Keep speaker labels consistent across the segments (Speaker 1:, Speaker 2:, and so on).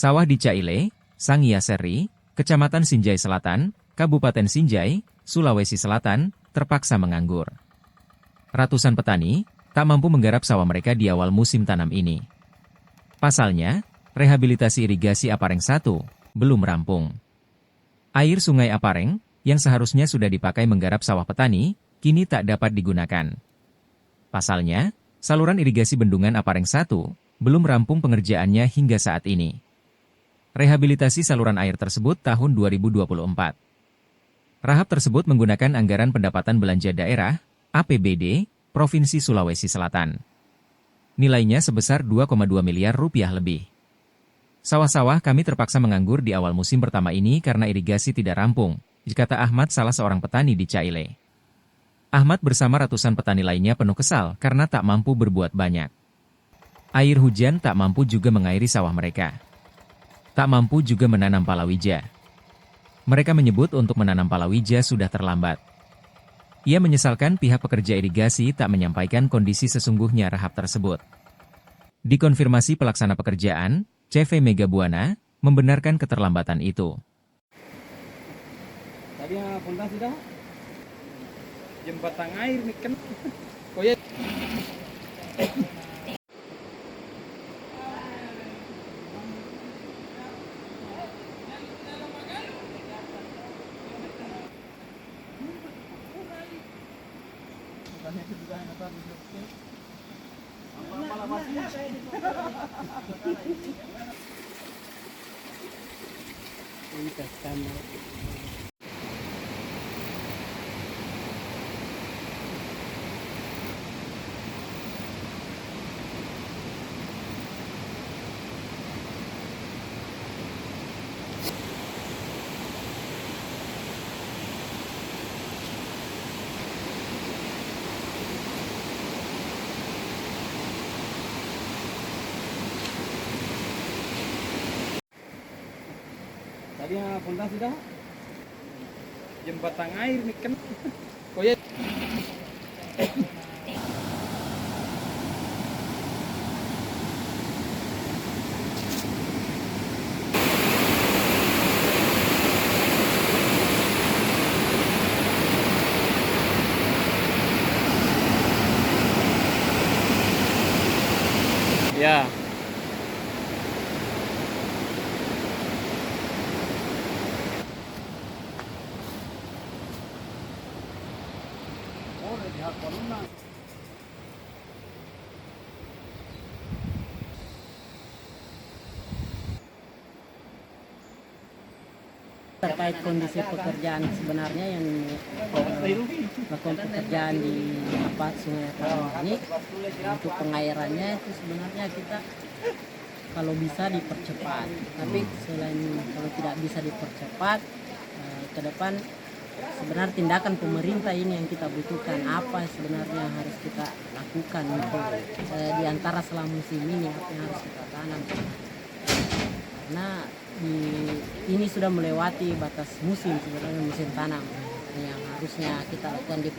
Speaker 1: Sawah di Caile, Sangia Seri, Kecamatan Sinjai Selatan, Kabupaten Sinjai, Sulawesi Selatan, terpaksa menganggur. Ratusan petani tak mampu menggarap sawah mereka di awal musim tanam ini. Pasalnya, rehabilitasi irigasi Apareng 1 belum rampung. Air Sungai Apareng, yang seharusnya sudah dipakai menggarap sawah petani, kini tak dapat digunakan. Pasalnya, saluran irigasi Bendungan Apareng 1 belum rampung pengerjaannya hingga saat ini. Rehabilitasi saluran air tersebut tahun 2024. Rahap tersebut menggunakan anggaran pendapatan belanja daerah, APBD, Provinsi Sulawesi Selatan. Nilainya sebesar 2,2 miliar rupiah lebih. Sawah-sawah kami terpaksa menganggur di awal musim pertama ini karena irigasi tidak rampung, kata Ahmad, salah seorang petani di Caile. Ahmad bersama ratusan petani lainnya penuh kesal karena tak mampu berbuat banyak. Air hujan tak mampu juga mengairi sawah mereka. Tak mampu juga menanam palawija. Mereka menyebut untuk menanam palawija sudah terlambat. Ia menyesalkan pihak pekerja irigasi tak menyampaikan kondisi sesungguhnya rahap tersebut. Dikonfirmasi pelaksana pekerjaan, CV Mega Buana, membenarkan keterlambatan itu.
Speaker 2: Tadi punta sudah jembatan air nih kan. Oh ya. Tadi punta sudah jembatan air nih kan. Oh ya. Ya.
Speaker 3: Terkait kondisi pekerjaan sebenarnya yang melakukan pekerjaan di Sungai Apareng ini, untuk pengairannya itu sebenarnya kita kalau bisa dipercepat, tapi selain kalau tidak bisa dipercepat, ke depan sebenarnya tindakan pemerintah ini yang kita butuhkan. Apa sebenarnya yang harus kita lakukan untuk di antara selama musim ini, apa yang harus kita tanam, karena ini sudah melewati batas musim sebenarnya, musim tanam yang harusnya kita lakukan di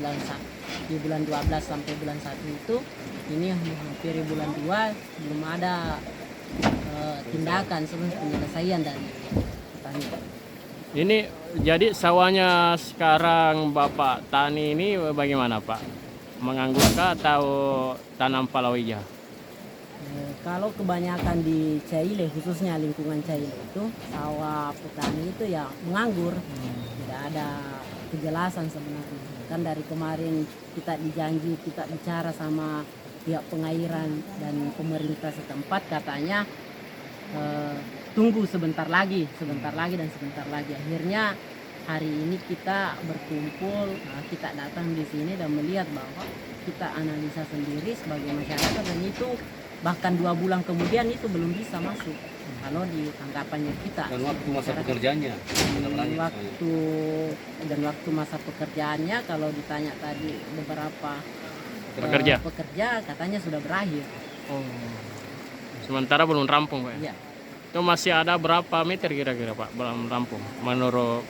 Speaker 3: bulan 12 sampai bulan 1 itu. Ini hampir bulan 2 belum ada tindakan sebenarnya penyelesaian dari petani.
Speaker 4: Ini jadi sawahnya sekarang Bapak tani ini bagaimana Pak? Menganggurkah atau tanam palawija?
Speaker 3: Kalau kebanyakan di Caile, khususnya lingkungan Caile itu, sawah petani itu ya menganggur. Tidak ada kejelasan sebenarnya. Kan dari kemarin kita dijanji, kita bicara sama pihak pengairan dan pemerintah setempat, katanya tunggu sebentar lagi dan sebentar lagi. Akhirnya hari ini kita berkumpul, kita datang di sini dan melihat bahwa kita analisa sendiri sebagai masyarakat, dan itu bahkan 2 bulan kemudian itu belum bisa masuk kalau di tanggapannya kita.
Speaker 2: Dan waktu masa pekerjaannya?
Speaker 3: Waktu masa pekerjaannya kalau ditanya tadi beberapa pekerja katanya sudah berakhir.
Speaker 4: Oh. Sementara belum rampung Pak?
Speaker 3: Ya.
Speaker 4: Itu masih ada berapa meter kira-kira Pak belum rampung menurut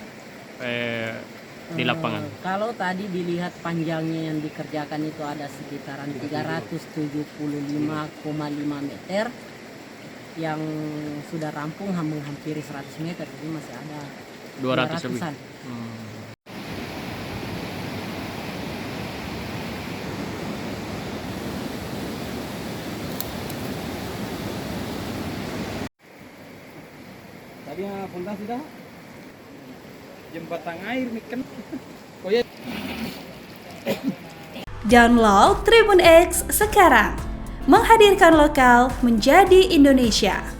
Speaker 4: di lapangan?
Speaker 3: Kalau tadi dilihat panjangnya yang dikerjakan itu ada sekitaran 375,5 meter. yang sudah rampung menghampiri 100 meter, jadi masih ada
Speaker 4: 200 lebih.
Speaker 3: 200-an.
Speaker 2: Tadi yang puntas sudah. Jembatan air nih kan. Oh ya.
Speaker 5: Download Tribun X sekarang, menghadirkan lokal menjadi Indonesia.